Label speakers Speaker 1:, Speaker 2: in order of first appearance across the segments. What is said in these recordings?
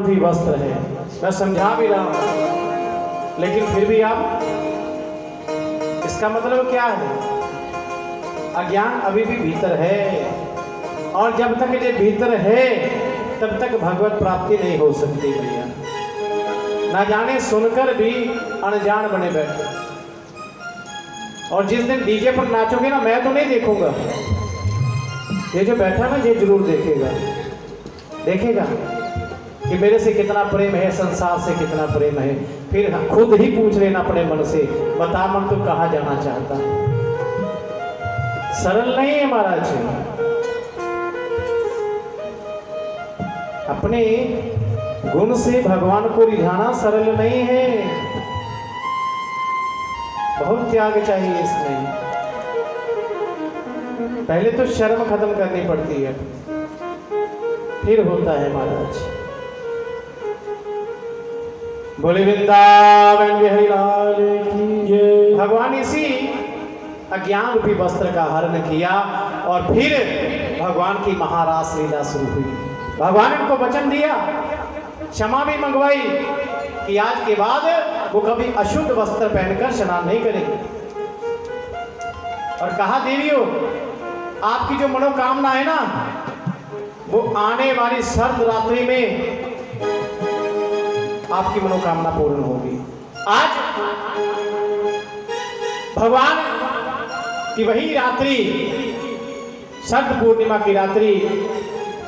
Speaker 1: रूपी वस्त्र है। मैं समझा भी रहा हूं, लेकिन फिर भी आप, इसका मतलब क्या है? अज्ञान अभी भी भीतर है, और जब तक ये भीतर है तब तक भगवत प्राप्ति नहीं हो सकती भैया। ना जाने सुनकर भी अनजान बने बैठे। और जिस दिन डीजे पर नाचोगे ना, मैं तो नहीं देखूंगा, ये जो बैठा ना ये जरूर देखेगा कि मेरे से कितना प्रेम है, संसार से कितना प्रेम है। फिर खुद ही पूछ लेना अपने मन से, बता मन तू कहाँ जाना चाहता है। सरल नहीं है महाराज, अपने गुण से भगवान को रिझाना सरल नहीं है, बहुत त्याग चाहिए इसमें। पहले तो शर्म खत्म करनी पड़ती है, फिर होता है महाराज। बोले वृंदावन बिहारी लाल की जय। भगवान इसी अज्ञान रूपी वस्त्र का हरण किया और फिर भगवान की महारास लीला शुरू हुई। भगवान ने उनको वचन दिया, क्षमा भी मंगवाई कि आज के बाद वो कभी अशुद्ध वस्त्र पहनकर स्नान नहीं करेंगे। और कहा देवियों, आपकी जो मनोकामना है ना, वो आने वाली सर्द रात्रि में आपकी मनोकामना पूर्ण होगी। आज भगवान की वही रात्रि, शरद पूर्णिमा की रात्रि,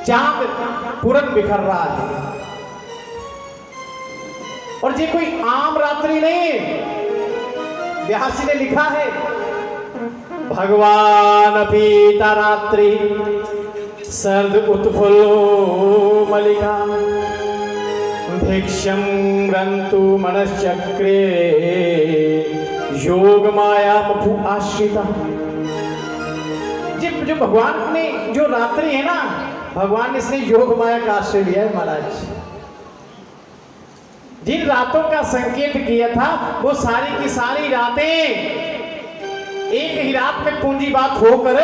Speaker 1: चांद पूरन बिखर रहा है। और ये कोई आम रात्रि नहीं, व्यास जी ने लिखा है, भगवान पीता रात्रि सर्द उत्फुल्लो मलिका भिक्षम रंतु मनश्चक्रे योग माया मफु आश्रिता। जो भगवान ने जो रात्रि है ना, भगवान ने इसने योग माया का आश्रय लिया है महाराज। जिन रातों का संकेत किया था, वो सारी की सारी रातें एक ही रात में पूंजीबात होकर,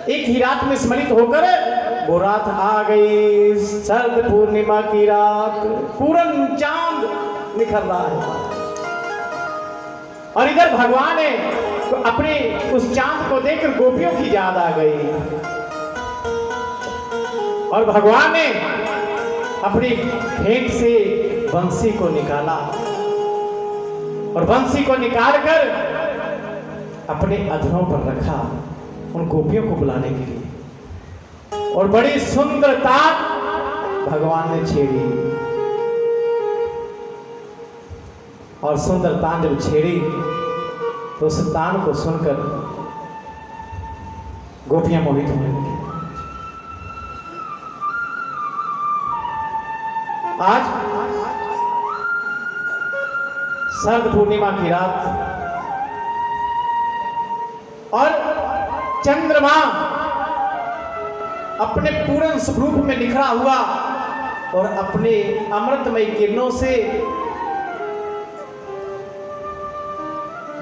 Speaker 1: एक ही रात में स्मृत होकर वो रात आ गई, शरद पूर्णिमा की रात, पूरन चांद निखर रहा है। और इधर भगवान है तो अपने उस चांद को देखकर गोपियों की याद आ गई, और भगवान ने अपनी फेंक से बंसी को निकाला, और बंसी को निकालकर अपने अधरों पर रखा उन गोपियों को बुलाने के लिए। और बड़ी सुंदर तान भगवान ने छेड़ी, और सुंदर तान जब छेड़ी तो उस तान को सुनकर गोपियां मोहित होने लगी। आज शरद पूर्णिमा की रात, और चंद्रमा अपने पूर्ण स्वरूप में निखरा हुआ और अपने अमृतमय किरणों से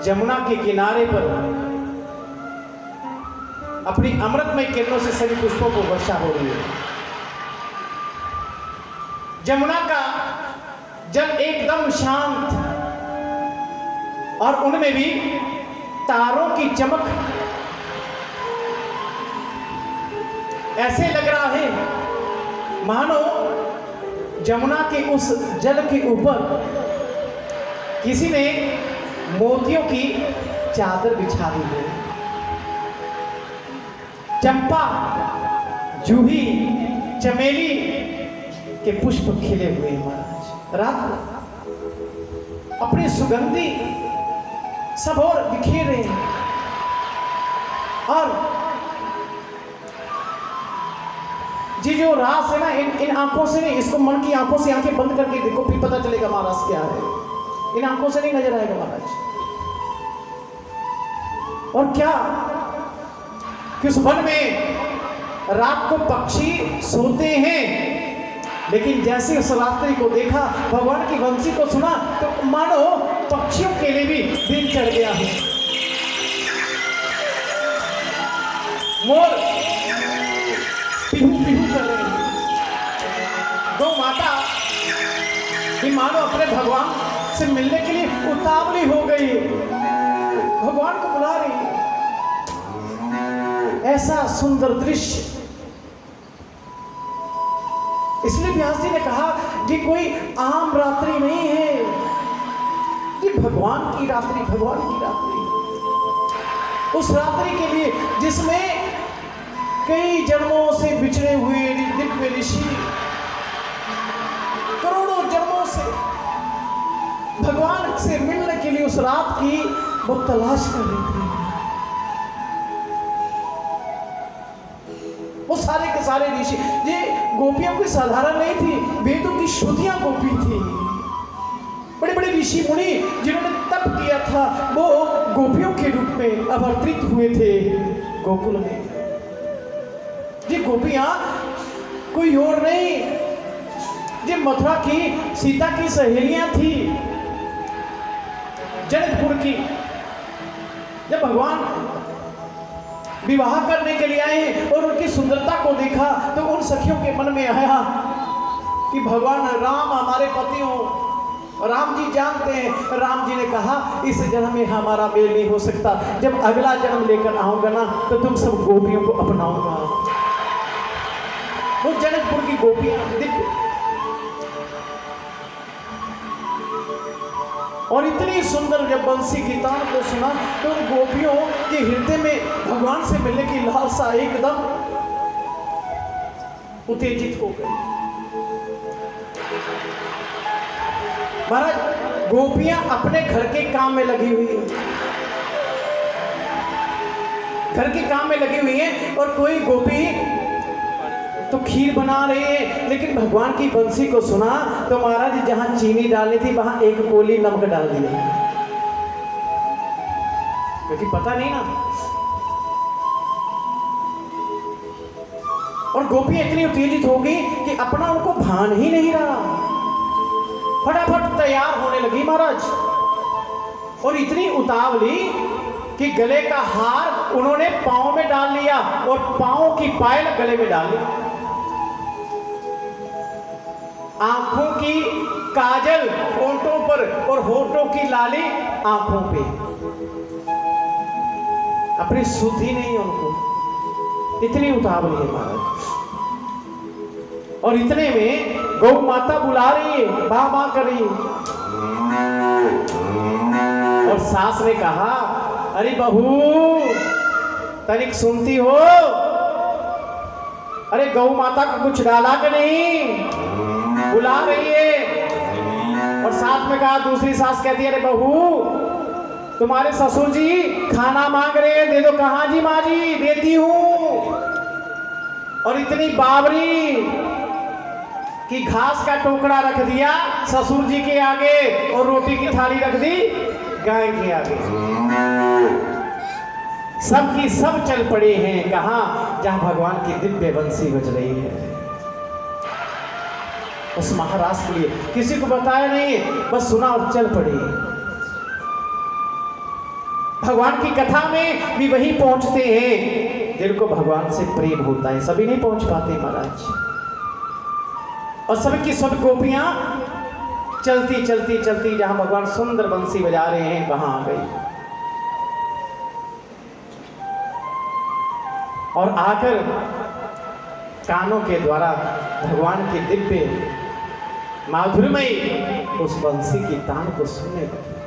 Speaker 1: जमुना के किनारे पर अपनी अमृतमय किरणों से सभी पुष्पों को वर्षा हो रही है। जमुना का जल एकदम शांत, और उनमें भी तारों की चमक, ऐसे लग रहा है मानो जमुना के उस जल के ऊपर किसी ने मोतियों की चादर बिछा दी है। चंपा, जूही, चमेली के पुष्प खिले हुए हैं महाराज। रात को अपनी सुगंधी सब और बिखेर रहे हैं, और जी जो रास है ना, इन आंखों से नहीं, इसको मन की आंखों से आंखें बंद करके देखो, फिर पता चलेगा महाराज क्या है। इन आंखों से नहीं नजर आएगा महाराज। और क्या किस वन में रात को पक्षी सोते हैं, लेकिन जैसे उस रात्रि को देखा, भगवान की वंशी को सुना, तो मानो पक्षियों के लिए भी दिन चढ़ गया है। मोर पिहू पिहू कर रहे हैं, गौ माता कि मानो अपने भगवान से मिलने के लिए उतावली हो गई, भगवान को बुला रही। ऐसा सुंदर दृश्य। इसलिए व्यास जी ने कहा कि कोई आम रात्रि नहीं है, कि भगवान की रात्रि, भगवान की रात्रि। उस रात्रि के लिए जिसमें कई जन्मों से बिछड़े हुए दिव्य ऋषि करोड़ों जन्मों से भगवान से मिलने के लिए उस रात की वो तलाश कर रही थी। वो सारे के सारे ऋषि, ये गोपियों की साधारण नहीं थी, वेदों की श्रुतियां गोपी थी। बड़े बड़े ऋषि मुनि जिन्होंने तप किया था, वो गोपियों के रूप में अवतरित हुए थे गोकुल में। ये गोपियां कोई और नहीं, ये मथुरा की सीता की सहेलियां थी, जनकपुर की। जब भगवान विवाह करने के लिए आए और उनकी सुंदरता को देखा तो उन सखियों के मन में आया कि भगवान राम हमारे पति हो। राम जी जानते हैं, राम जी ने कहा इस जन्म में हमारा मेल नहीं हो सकता, जब अगला जन्म लेकर आऊंगा ना तो तुम सब गोपियों को अपनाऊंगा। वो जनकपुर की गोपियां दिव्य और इतनी सुंदर, जब बंसी की तान को सुना तो उन गोपियों के हृदय में भगवान से मिलने की लालसा एकदम उत्तेजित हो गई। महाराज, गोपियां अपने घर के काम में लगी हुई हैं, घर के काम में लगी हुई हैं, और कोई गोपी तो खीर बना रही है, लेकिन भगवान की बंसी को सुना तो महाराज जहां चीनी डालनी थी वहां एक कोली नमक डाल दिया, क्योंकि पता नहीं ना। और गोपियां इतनी उत्तेजित हो गई कि अपना उनको भान ही नहीं रहा, फटाफट तैयार होने लगी महाराज। और इतनी उतावली कि गले का हार उन्होंने पांव में डाल लिया और पांव की पायल गले में डाल ली, आंखों की काजल होंठों पर और होंठों की लाली आंखों पे, अपनी सुधि नहीं उनको, इतनी उतावली है महाराज। और इतने में गौ माता बुला रही है, बा बा कर रही है। और सास ने कहा अरे बहू तनिक सुनती हो, अरे गौ माता को कुछ डाला कि नहीं, बुला रही है। और साथ में कहा, दूसरी सास कहती है अरे बहू तुम्हारे ससुर जी खाना मांग रहे हैं, दे दो। कहाँ जी माँ जी, देती हूं। और इतनी बावरी कि घास का टोकरा रख दिया ससुर जी के आगे और रोटी की थाली रख दी गाय के आगे। सब की सब चल पड़े हैं कहाँ, जहां भगवान की दिव्य बंसी बज रही है। उस महाराज के लिए किसी को बताया नहीं, बस सुना और चल पड़ी। भगवान की कथा में भी वही पहुंचते हैं जिनको भगवान से प्रेम होता है, सभी नहीं पहुंच पाते महाराज। और सबकी सब गोपियां चलती चलती चलती जहां भगवान सुंदर बंसी बजा रहे हैं वहां आ गई। और आकर कानों के द्वारा भगवान की दिव्य माधुर्यमय उस बंसी की तान को सुनने लगी।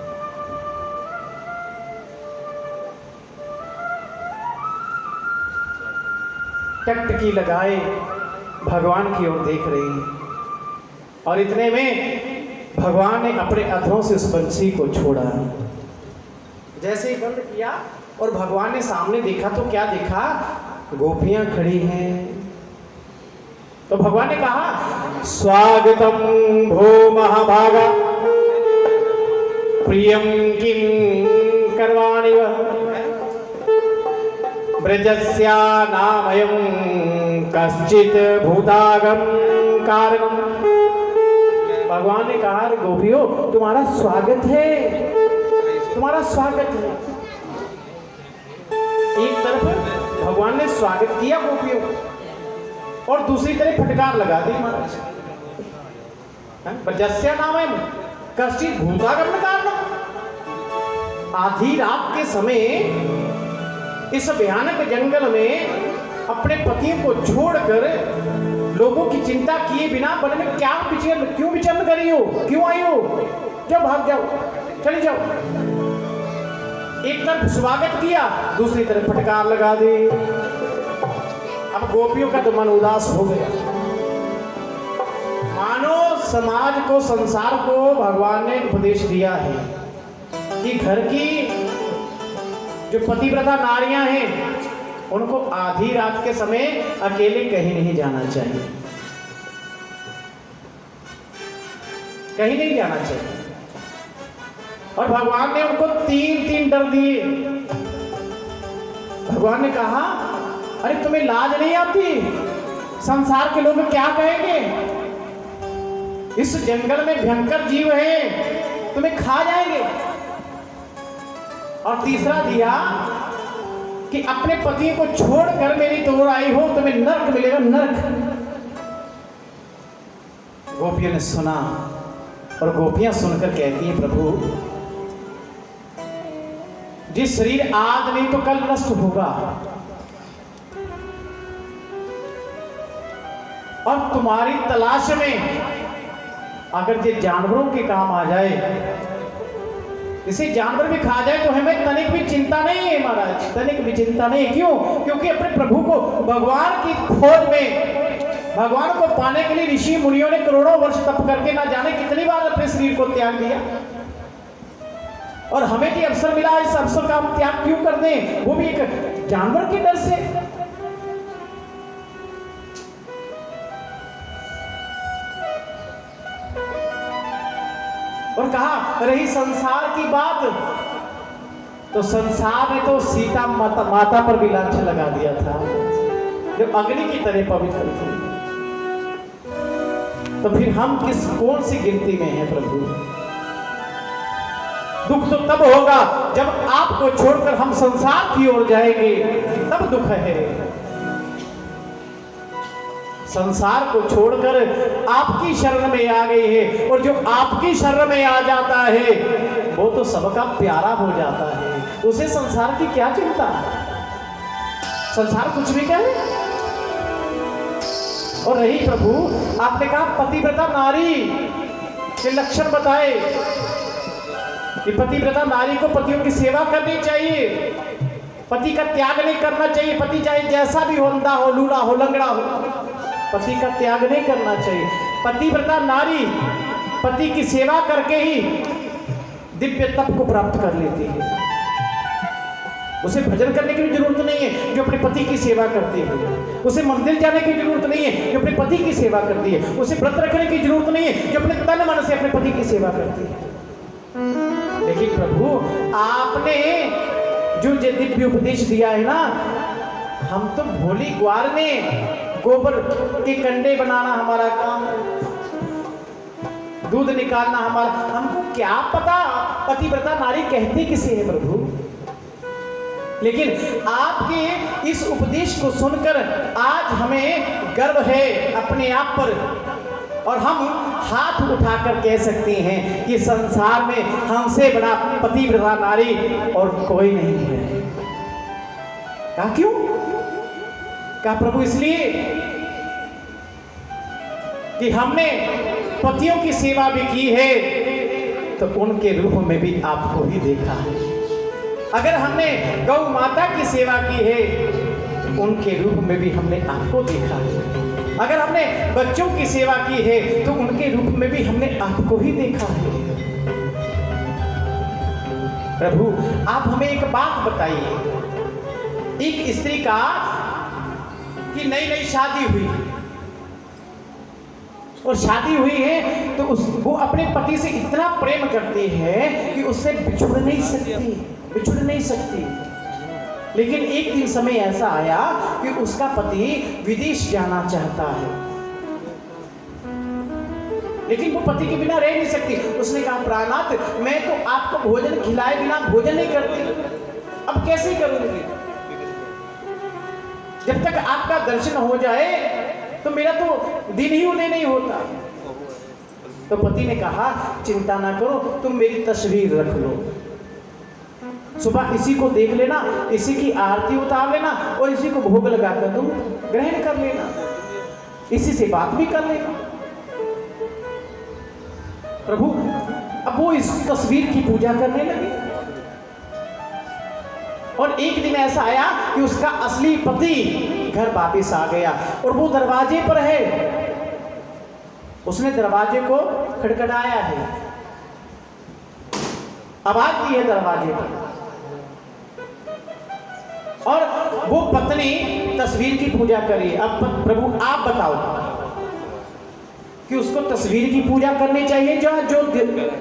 Speaker 1: टकटकी लगाए भगवान की ओर देख रही है। और इतने में भगवान ने अपने अधरों से उस बंसी को छोड़ा। जैसे ही बंद किया और भगवान ने सामने देखा तो क्या देखा, गोपियां खड़ी हैं। तो भगवान ने कहा स्वागतम भो महाभागा प्रियम किम करवाणि ब्रजस्या नामयं कश्चित भूतागम कारणम। भगवान ने कहा गोपियों तुम्हारा स्वागत है, तुम्हारा स्वागत है। एक तरफ भगवान ने स्वागत किया गोपियों और दूसरी तरफ फटकार लगा दी महाराज। ब्रजस्य नाम है कश्चित भूतागमन कारण। आधी रात के समय इस भयानक जंगल में अपने पतियों को छोड़कर लोगों की चिंता किए बिना वन में क्यों विचरण करी हो, क्यों आई हो? जाओ, भाग जाओ, चले जाओ। एक तरफ स्वागत किया, दूसरी तरफ फटकार लगा दी। अब गोपियों का तो मन उदास हो गया। मानो समाज को, संसार को भगवान ने उपदेश दिया है कि घर की जो पतिव्रता नारियां हैं उनको आधी रात के समय अकेले कहीं नहीं जाना चाहिए, कहीं नहीं जाना चाहिए। और भगवान ने उनको तीन डर दिए। भगवान ने कहा, अरे तुम्हें लाज नहीं आती? संसार के लोग क्या कहेंगे? इस जंगल में भयंकर जीव हैं, तुम्हें खा जाएंगे। और तीसरा दिया कि अपने पति को छोड़कर मेरी तोड़ आई हो, तुम्हें नरक मिलेगा, नरक। गोपियों ने सुना और गोपियां सुनकर कहती हैं, प्रभु जिस शरीर आज नहीं तो कल नष्ट होगा, और तुम्हारी तलाश में अगर ये जानवरों के काम आ जाए, इसे जानवर भी खा जाए तो हमें तनिक भी चिंता नहीं है महाराज, तनिक भी चिंता नहीं। क्यों? क्योंकि अपने प्रभु को, भगवान की खोज में, भगवान को पाने के लिए ऋषि मुनियों ने करोड़ों वर्ष तप करके ना जाने कितनी बार अपने शरीर को त्याग दिया। और हमें भी अवसर मिला, इस अवसर का हम त्याग क्यों कर दें, वो भी एक जानवर के डर से। और कहा, रही संसार की बात, तो संसार ने तो सीता माता पर भी लांछन लगा दिया था, जो अग्नि की तरह पवित्र थी। तो फिर हम कौन सी गिनती में हैं प्रभु? दुख तो तब होगा जब आपको छोड़कर हम संसार की ओर जाएंगे, तब दुख है। संसार को छोड़कर आपकी शरण में आ गई है, और जो आपकी शरण में आ जाता है वो तो सबका प्यारा हो जाता है। उसे संसार की क्या चिंता? संसार कुछ भी कहे। और रही प्रभु, आपने कहा पतिव्रता नारी के लक्षण बताए कि पतिव्रता नारी को पतियों की सेवा करनी चाहिए, पति का त्याग नहीं करना चाहिए। पति चाहे जैसा भी हो, अंधा हो, लूला हो, लंगड़ा हो, पति का त्याग नहीं करना चाहिए। पतिव्रता नारी पति की सेवा करके ही दिव्य तप को प्राप्त कर लेती है। उसे भजन करने की भी जरूरत नहीं है जो अपने पति की सेवा करती है। उसे मंदिर जाने की जरूरत नहीं है जो अपने पति की सेवा करती है। उसे व्रत रखने की जरूरत नहीं है जो अपने तन मन से अपने पति की सेवा करती है। लेकिन प्रभु, आपने जो दिव्य उपदेश दिया है ना, हम तो भोली ग्वार में गोबर के कंडे बनाना हमारा काम, दूध निकालना हमारा, हमको क्या पता पतिव्रता नारी कहती किसे है प्रभु। लेकिन आपके इस उपदेश को सुनकर आज हमें गर्व है अपने आप पर, और हम हाथ उठाकर कह सकते हैं कि संसार में हमसे बड़ा पतिव्रता नारी और कोई नहीं है। कहा क्यों? कहा प्रभु इसलिए कि हमने पतियों की सेवा भी की है तो उनके रूप में भी आपको ही देखा है। अगर हमने गौ माता की सेवा की है तो उनके रूप में भी हमने आपको देखा है। अगर हमने बच्चों की सेवा की है तो उनके रूप में भी हमने आपको ही देखा है। प्रभु, आप हमें एक बात बताइए, एक स्त्री का कि नई नई शादी हुई और शादी हुई है तो वो अपने पति से इतना प्रेम करती है कि उससे बिछुड़ नहीं सकती। लेकिन एक दिन समय ऐसा आया कि उसका पति विदेश जाना चाहता है, लेकिन वो पति के बिना रह नहीं सकती। उसने कहा, प्राणनाथ, मैं तो आपको भोजन खिलाए बिना भोजन नहीं करती, अब कैसे करूंगी? जब तक आपका दर्शन हो जाए तो मेरा तो दिन ही उदय नहीं होता। तो पति ने कहा चिंता ना करो, तुम मेरी तस्वीर रख लो, सुबह इसी को देख लेना, इसी की आरती उतार लेना और इसी को भोग लगाकर तुम ग्रहण कर लेना, इसी से बात भी कर लेना। प्रभु अब वो इस तस्वीर की पूजा करने लगे और एक दिन ऐसा आया कि उसका असली पति घर वापिस आ गया और वो दरवाजे पर है। उसने दरवाजे को खटखटाया है, आवाज दी है दरवाजे पर, और वो पत्नी तस्वीर की पूजा करी। अब प्रभु आप बताओ कि उसको तस्वीर की पूजा करनी चाहिए जो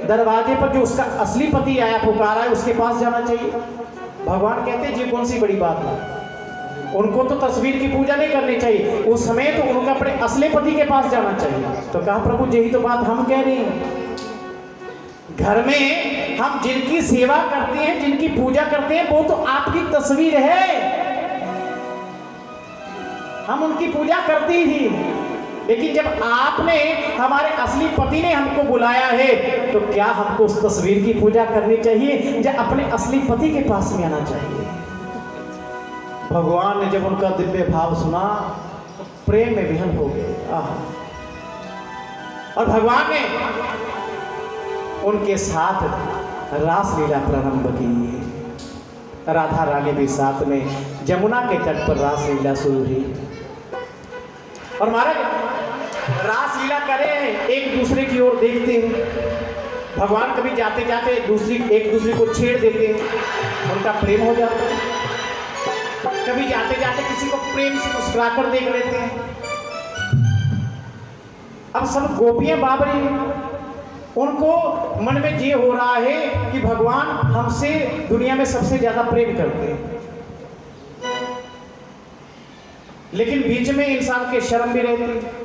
Speaker 1: दरवाजे पर जो उसका असली पति आया पुकारा है उसके पास जाना चाहिए? भगवान कहते हैं ये कौन सी बड़ी बात है, उनको तो तस्वीर की पूजा नहीं करनी चाहिए, उस समय तो उनको अपने असली पति के पास जाना चाहिए। तो कहा प्रभु यही तो बात हम कह रहे हैं, घर में हम जिनकी सेवा करते हैं, जिनकी पूजा करते हैं, वो तो आपकी तस्वीर है, हम उनकी पूजा करते ही। लेकिन जब आपने हमारे असली पति ने हमको बुलाया है तो क्या हमको उस तस्वीर की पूजा करनी चाहिए या अपने असली पति के पास में आना चाहिए? भगवान ने जब उनका दिव्य भाव सुना तो प्रेम में विहल हो गए। और भगवान ने उनके साथ रास लीला प्रारंभ की। राधा रानी भी साथ में जमुना के तट पर रास लीला शुरू हुई। और महाराज रास लीला करे, एक दूसरे की ओर देखते हैं। भगवान कभी जाते जाते एक दूसरे को छेड़ देते हैं, उनका प्रेम हो जाता है। कभी जाते जाते किसी को प्रेम से मुस्कुराकर देख लेते हैं। अब सब गोपियां बाबरी हैं, उनको मन में ये हो रहा है कि भगवान हमसे दुनिया में सबसे ज्यादा प्रेम करते हैं। लेकिन बीच में इंसान के शर्म भी रहती है।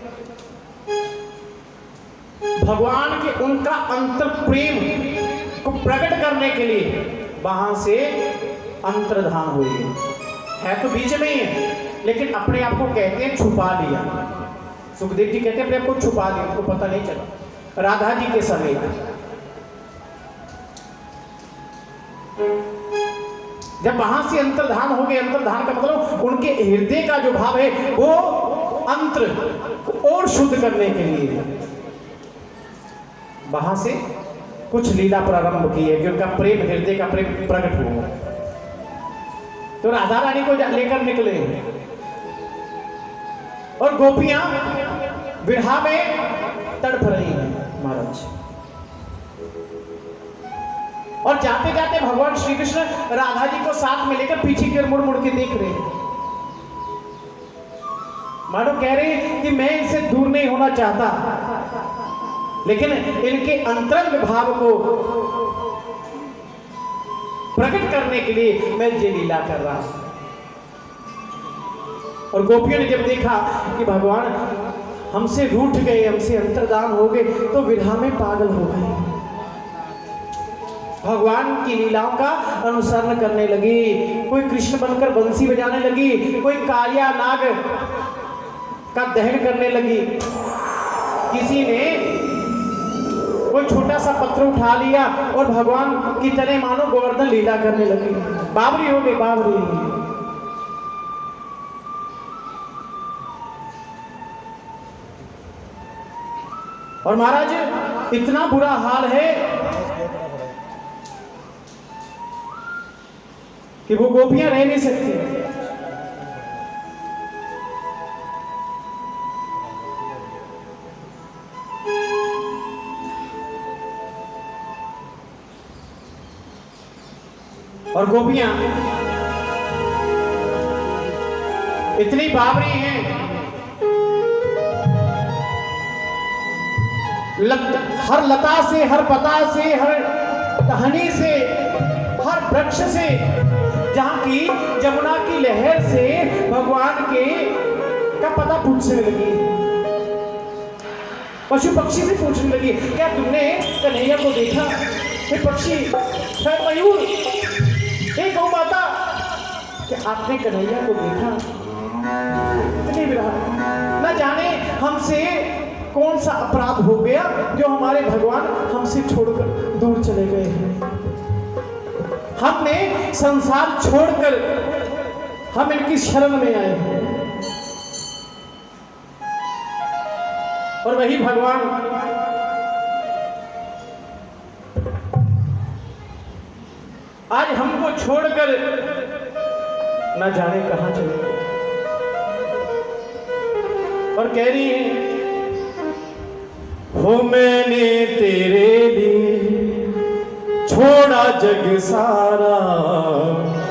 Speaker 1: भगवान के उनका अंतर प्रेम को प्रकट करने के लिए वहां से अंतर्धान हुई है तो बीच में ही है, लेकिन अपने आप को कहते हैं छुपा लिया। सुखदेव जी कहते हैं अपने आप को छुपा लिया, उनको पता नहीं चला। राधा जी के समय जब वहां से अंतर्धान हो गए, अंतर्धान का मतलब उनके हृदय का जो भाव है वो अंतर और शुद्ध करने के लिए वहां से कुछ लीला प्रारंभ की है कि उनका प्रेम, हृदय का प्रेम प्रकट हुआ। तो राधा रानी को लेकर निकले और गोपियां विरहा में तड़प रही हैं महाराज। और जाते जाते भगवान श्री कृष्ण राधा जी को साथ में लेकर पीछे की ओर मुड़ मुड़ के देख रहे हैं, मानो कह रहे हैं कि मैं इनसे दूर नहीं होना चाहता, लेकिन इनके अंतरंग भाव को प्रकट करने के लिए मैं ये लीला कर रहा हूं। और गोपियों ने जब देखा कि भगवान हमसे रूठ गए, हमसे अंतर्धान हो गए, तो विरहा में पागल हो गए, भगवान की लीलाओं का अनुसरण करने लगी। कोई कृष्ण बनकर बंसी बजाने लगी, कोई कालिया नाग का दहन करने लगी, किसी ने कोई छोटा सा पत्थर उठा लिया और भगवान की तरह मानो गोवर्धन लीला करने लगी। बावरी हो गई, बावरी। और महाराज इतना बुरा हाल है कि वो गोपियां रह नहीं सकती। और गोपियां इतनी बावरी हैं, हर लता से, हर पता से, हर टहनी से, हर वृक्ष से, जहां की जमुना की लहर से भगवान के का पता पूछने लगी। पशु पक्षी से पूछने लगी, क्या तुमने कन्हैया को देखा? हे पक्षी, हे मयूर, हे गौ माता, क्या आपने कन्हैया को देखा? इतने विरह, न जाने हमसे कौन सा अपराध हो गया जो हमारे भगवान हमसे छोड़कर दूर चले गए हैं। हमने संसार छोड़कर हम इनकी शरण में आए हैं और वही भगवान आज हमको छोड़कर न जाने कहां चले गए और कह रही है, हो मैंने तेरे लिए छोड़ा जग सारा,